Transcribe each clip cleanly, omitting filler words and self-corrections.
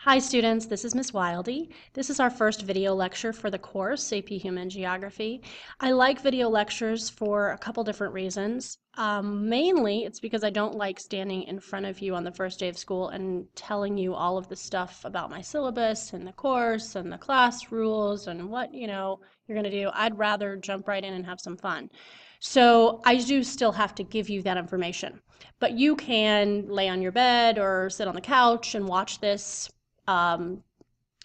Hi students, this is Miss Wildey. This is our first video lecture for the course, AP Human Geography. I like video lectures for a couple different reasons. Mainly, it's because I don't like standing in front of you on the first day of school and telling you all of the stuff about my syllabus and the course and the class rules and what, you're going to do. I'd rather jump right in and have some fun. So I do still have to give you that information. But you can lay on your bed or sit on the couch and watch this,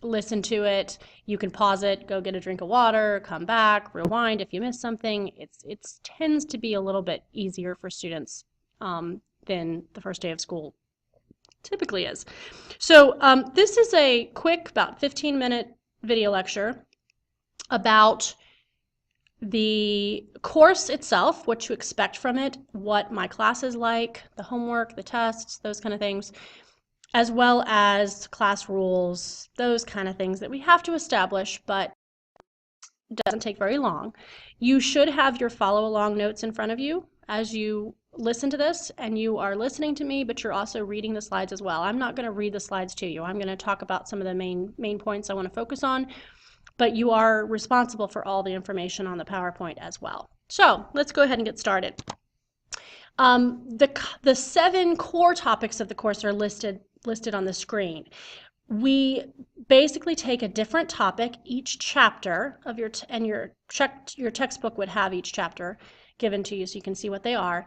listen to it. You can pause it, go get a drink of water, come back, rewind if you miss something. It tends to be a little bit easier for students than the first day of school typically is. So this is a quick, about 15-minute video lecture about the course itself, what to expect from it, what my class is like, the homework, the tests, those kind of things, as well as class rules, those kind of things that we have to establish, but it doesn't take very long. You should have your follow-along notes in front of you as you listen to this, and you are listening to me, but you're also reading the slides as well. I'm not going to read the slides to you. I'm going to talk about some of the main points I want to focus on, but you are responsible for all the information on the PowerPoint as well. So let's go ahead and get started. The 7 core topics of the course are listed on the screen. We basically take a different topic each chapter of your textbook would have each chapter given to you so you can see what they are,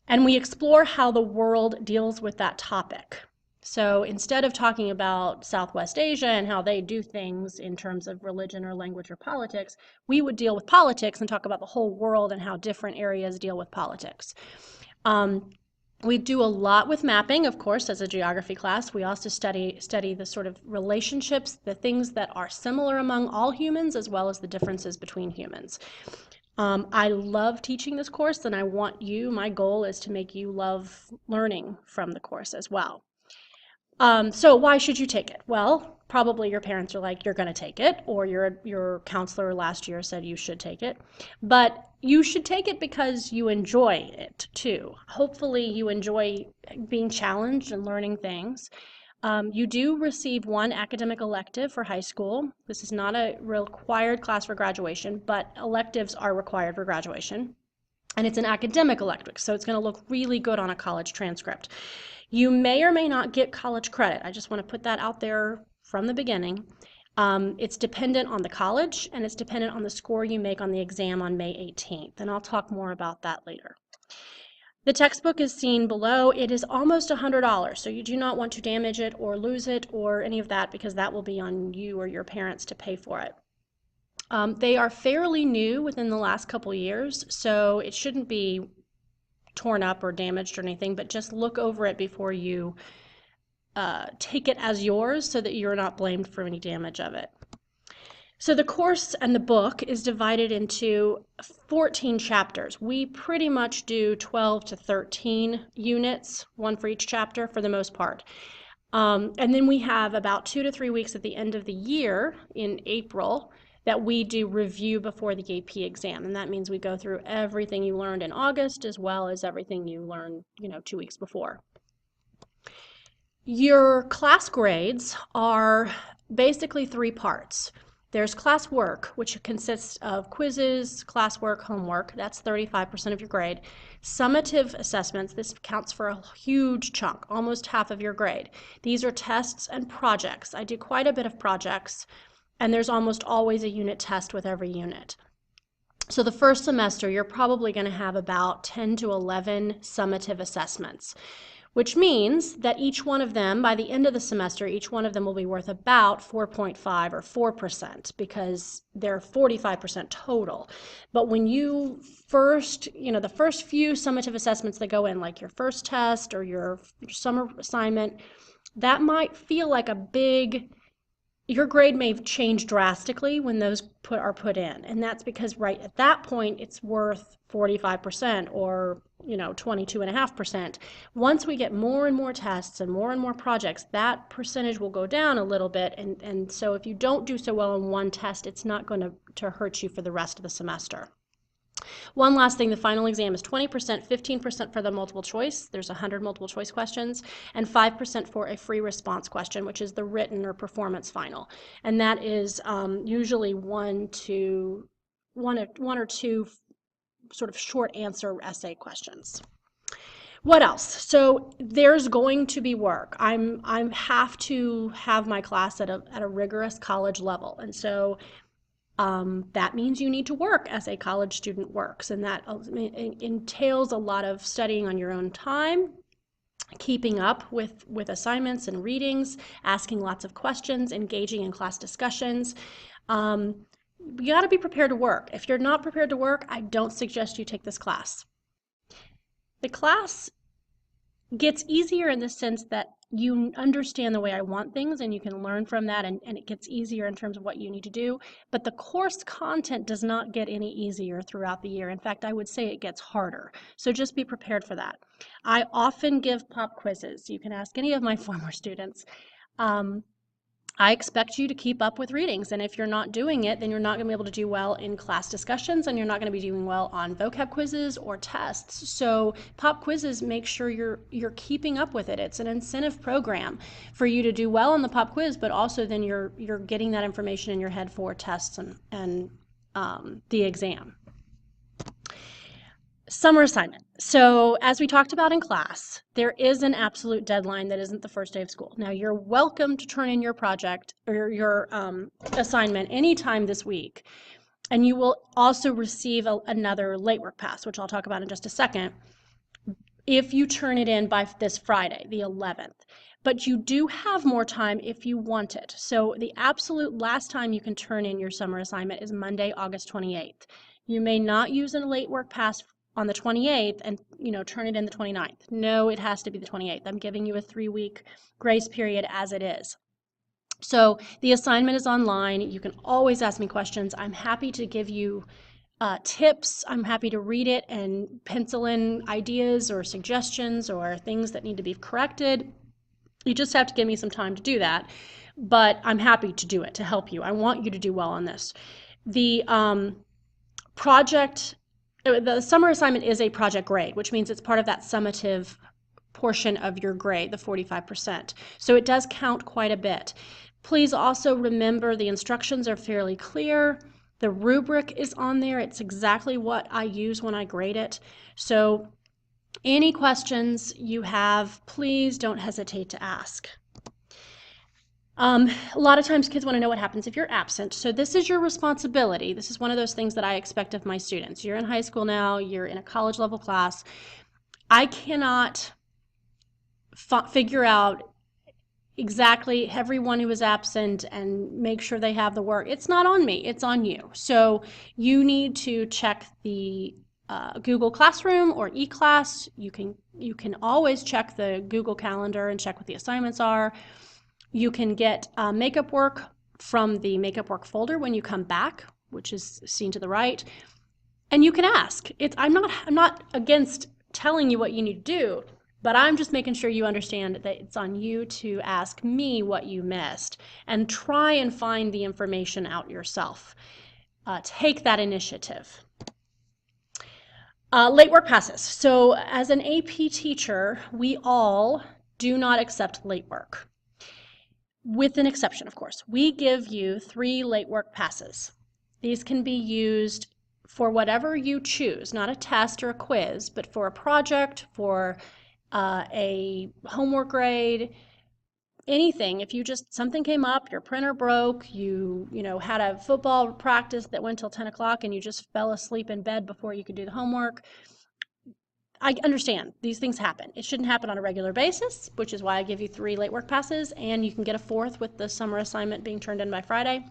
and we explore how the world deals with that topic. So instead of talking about Southwest Asia and how they do things in terms of religion or language or politics, we would deal with politics and talk about the whole world and how different areas deal with politics. We do a lot with mapping, of course, as a geography class. We also study the sort of relationships, the things that are similar among all humans, as well as the differences between humans. I love teaching this course, and my goal is to make you love learning from the course as well. So why should you take it? Well, probably your parents are like, you're going to take it, or your counselor last year said you should take it. But you should take it because you enjoy it too. Hopefully you enjoy being challenged and learning things. You do receive 1 academic elective for high school. This is not a required class for graduation, but electives are required for graduation. And it's an academic elective, so it's going to look really good on a college transcript. You may or may not get college credit. I just want to put that out there from the beginning. It's dependent on the college, and it's dependent on the score you make on the exam on May 18th, and I'll talk more about that later. The textbook is seen below. It is almost $100, so you do not want to damage it or lose it or any of that, because that will be on you or your parents to pay for it. They are fairly new within the last couple years, so it shouldn't be torn up or damaged or anything, but just look over it before you take it as yours so that you're not blamed for any damage of it. So the course and the book is divided into 14 chapters. We pretty much do 12 to 13 units, 1 for each chapter for the most part. And then we have about 2 to 3 weeks at the end of the year in April that we do review before the AP exam, and that means we go through everything you learned in August as well as everything you learned, 2 weeks before. Your class grades are basically 3 parts. There's class work, which consists of quizzes, classwork, homework. That's 35% of your grade. Summative assessments, this counts for a huge chunk, almost half of your grade. These are tests and projects. I do quite a bit of projects, and there's almost always a unit test with every unit. So the first semester, you're probably going to have about 10 to 11 summative assessments, which means that each one of them, by the end of the semester, each one of them will be worth about 4.5 or 4% because they're 45% total. But when you first, the first few summative assessments that go in, like your first test or your summer assignment, that might feel like a big, your grade may change drastically when those are put in, and that's because right at that point it's worth 45% or 22.5%. Once we get more and more tests and more projects, that percentage will go down a little bit, and so if you don't do so well in one test, it's not going to hurt you for the rest of the semester. One last thing, the final exam is 20%, 15% for the multiple choice. There's 100 multiple choice questions, and 5% for a free response question, which is the written or performance final. And that is usually one or two sort of short answer essay questions. What else? So there's going to be work. I have to have my class at a rigorous college level, and so that means you need to work as a college student works, and that entails a lot of studying on your own time, keeping up with assignments and readings, asking lots of questions, engaging in class discussions. You got to be prepared to work. If you're not prepared to work, I don't suggest you take this class. The class gets easier in the sense that you understand the way I want things and you can learn from that, and it gets easier in terms of what you need to do. But the course content does not get any easier throughout the year. In fact, I would say it gets harder. So just be prepared for that. I often give pop quizzes. You can ask any of my former students. I expect you to keep up with readings, and if you're not doing it, then you're not going to be able to do well in class discussions, and you're not going to be doing well on vocab quizzes or tests. So pop quizzes, make sure you're keeping up with it. It's an incentive program for you to do well on the pop quiz, but also then you're getting that information in your head for tests and the exam. Summer assignment. So as we talked about in class, there is an absolute deadline that isn't the first day of school. Now, you're welcome to turn in your project or your assignment anytime this week, and you will also receive another late work pass, which I'll talk about in just a second, if you turn it in by this Friday, the 11th. But you do have more time if you want it. So the absolute last time you can turn in your summer assignment is Monday, August 28th. You may not use a late work pass on the 28th and turn it in the 29th. No, it has to be the 28th. I'm giving you a 3-week grace period as it is. So the assignment is online. You can always ask me questions. I'm happy to give you tips. I'm happy to read it and pencil in ideas or suggestions or things that need to be corrected. You just have to give me some time to do that, but I'm happy to do it to help you. I want you to do well on this. The the summer assignment is a project grade, which means it's part of that summative portion of your grade, the 45%. So it does count quite a bit. Please also remember the instructions are fairly clear. The rubric is on there. It's exactly what I use when I grade it. So any questions you have, please don't hesitate to ask. A lot of times kids want to know what happens if you're absent. So this is your responsibility. This is one of those things that I expect of my students. You're in high school now, you're in a college level class. I cannot figure out exactly everyone who is absent and make sure they have the work. It's not on me, it's on you. So you need to check the Google Classroom or eClass. You can always check the Google Calendar and check what the assignments are. You can get makeup work from the makeup work folder when you come back, which is seen to the right. And you can ask. I'm not against telling you what you need to do, but I'm just making sure you understand that it's on you to ask me what you missed and try and find the information out yourself. Take that initiative. Late work passes. So as an AP teacher, we all do not accept late work. With an exception, of course. We give you 3 late work passes. These can be used for whatever you choose, not a test or a quiz, but for a project, for a homework grade, anything. If something came up, your printer broke, you had a football practice that went till 10 o'clock and you just fell asleep in bed before you could do the homework. I understand these things happen. It shouldn't happen on a regular basis, which is why I give you 3 late work passes, and you can get a 4th with the summer assignment being turned in by Friday.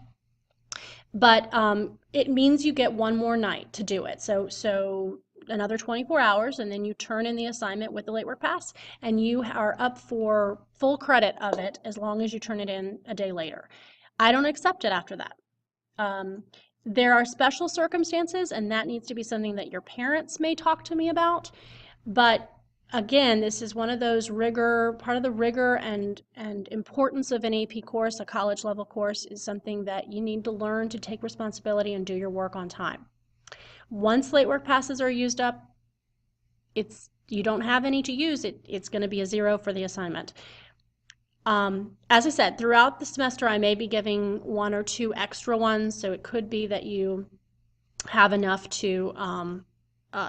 But it means you get 1 more night to do it. So another 24 hours, and then you turn in the assignment with the late work pass, and you are up for full credit of it as long as you turn it in a day later. I don't accept it after that. There are special circumstances, and that needs to be something that your parents may talk to me about. But again, this is one of those part of the rigor and importance of an AP course, a college level course, is something that you need to learn to take responsibility and do your work on time. Once late work passes are used up, you don't have any to use. It's going to be a 0 for the assignment. As I said, throughout the semester, I may be giving 1 or 2 extra ones, so it could be that you have enough to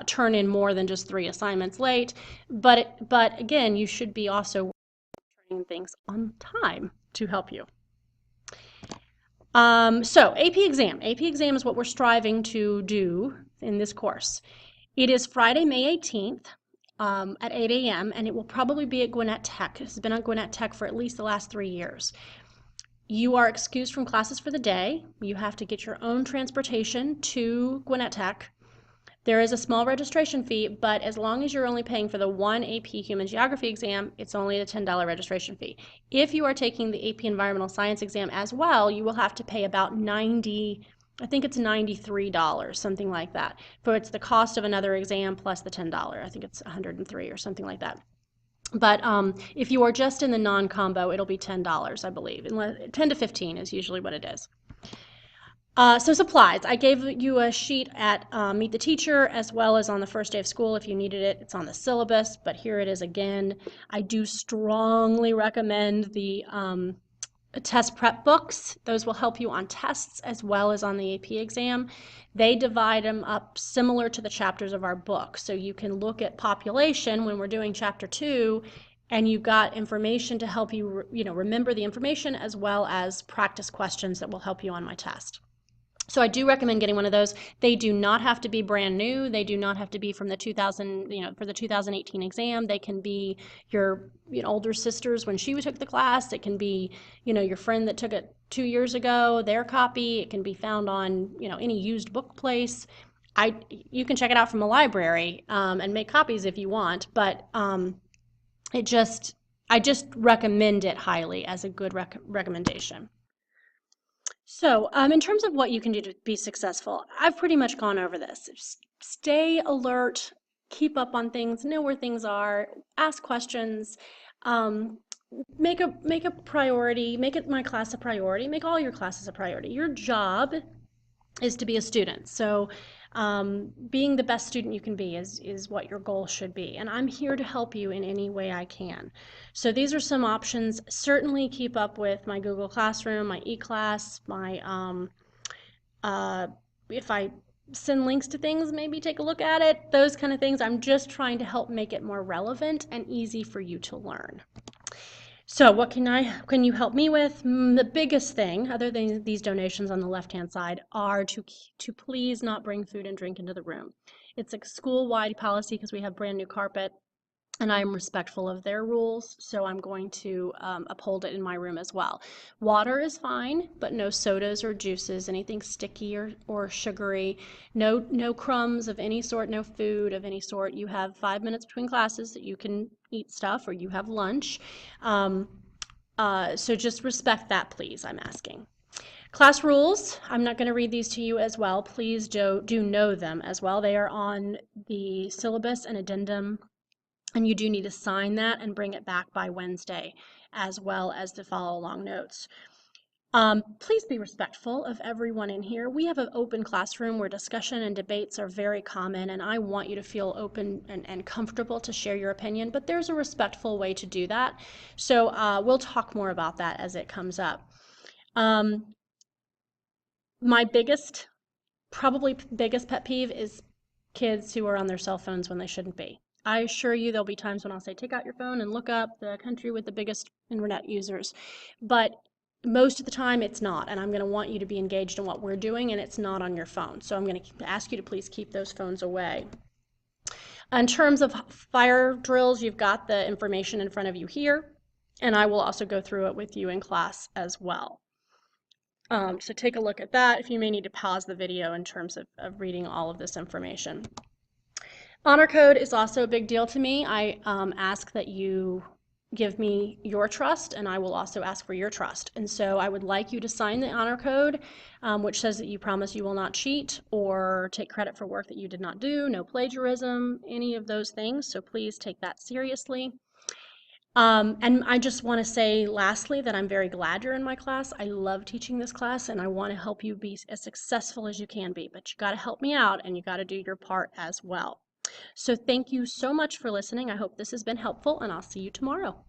turn in more than just 3 assignments late. But again, you should be also turning things on time to help you. So AP exam. AP exam is what we're striving to do in this course. It is Friday, May 18th. At 8 a.m. and it will probably be at Gwinnett Tech. It's been at Gwinnett Tech for at least the last 3 years. You are excused from classes for the day. You have to get your own transportation to Gwinnett Tech. There is a small registration fee, but as long as you're only paying for the one AP Human Geography exam, it's only a $10 registration fee. If you are taking the AP Environmental Science exam as well, you will have to pay about I think it's $93, something like that. For it's the cost of another exam plus the $10. I think it's $103 or something like that. But if you are just in the non-combo, it'll be $10, I believe. 10 to 15 is usually what it is. So supplies. I gave you a sheet at Meet the Teacher as well as on the first day of school if you needed it. It's on the syllabus, but here it is again. I do strongly recommend the test prep books. Those will help you on tests as well as on the AP exam. They divide them up similar to the chapters of our book. So you can look at population when we're doing chapter 2, and you've got information to help you, remember the information as well as practice questions that will help you on my test. So I do recommend getting one of those. They do not have to be brand new. They do not have to be from the 2018 exam. They can be your older sister's when she took the class. It can be, your friend that took it 2 years ago, their copy. It can be found on, any used book place. You can check it out from a library and make copies if you want, but I just recommend it highly as a good recommendation. So in terms of what you can do to be successful, I've pretty much gone over this. Just stay alert, keep up on things, know where things are, ask questions, make a priority, make my class a priority, make all your classes a priority. Your job is to be a student. So being the best student you can be is what your goal should be. And I'm here to help you in any way I can. So these are some options. Certainly keep up with my Google Classroom, my eClass, my, if I send links to things, maybe take a look at it, those kind of things. I'm just trying to help make it more relevant and easy for you to learn. So what can you help me with? The biggest thing, other than these donations on the left-hand side, are to please not bring food and drink into the room. It's a school-wide policy because we have brand new carpet, and I'm respectful of their rules, so I'm going to uphold it in my room as well. Water is fine, but no sodas or juices, anything sticky or sugary, no crumbs of any sort, no food of any sort. You have 5 minutes between classes that you can eat stuff, or you have lunch. So just respect that, please, I'm asking. Class rules, I'm not going to read these to you as well. Please do know them as well. They are on the syllabus and addendum, and you do need to sign that and bring it back by Wednesday, as well as the follow-along notes. Please be respectful of everyone in here. We have an open classroom where discussion and debates are very common, and I want you to feel open and comfortable to share your opinion, but there's a respectful way to do that. So we'll talk more about that as it comes up. My probably biggest pet peeve is kids who are on their cell phones when they shouldn't be. I assure you there'll be times when I'll say, take out your phone and look up the country with the biggest internet users. But most of the time it's not, and I'm going to want you to be engaged in what we're doing, and it's not on your phone. So I'm going to ask you to please keep those phones away. In terms of fire drills, you've got the information in front of you here, and I will also go through it with you in class as well. So take a look at that. If you may need to pause the video in terms of reading all of this information. Honor code is also a big deal to me. I ask that you give me your trust, and I will also ask for your trust. And so I would like you to sign the honor code, which says that you promise you will not cheat or take credit for work that you did not do, no plagiarism, any of those things. So please take that seriously. And I just want to say lastly that I'm very glad you're in my class. I love teaching this class and I want to help you be as successful as you can be, but you got to help me out and you got to do your part as well. So thank you so much for listening. I hope this has been helpful and I'll see you tomorrow.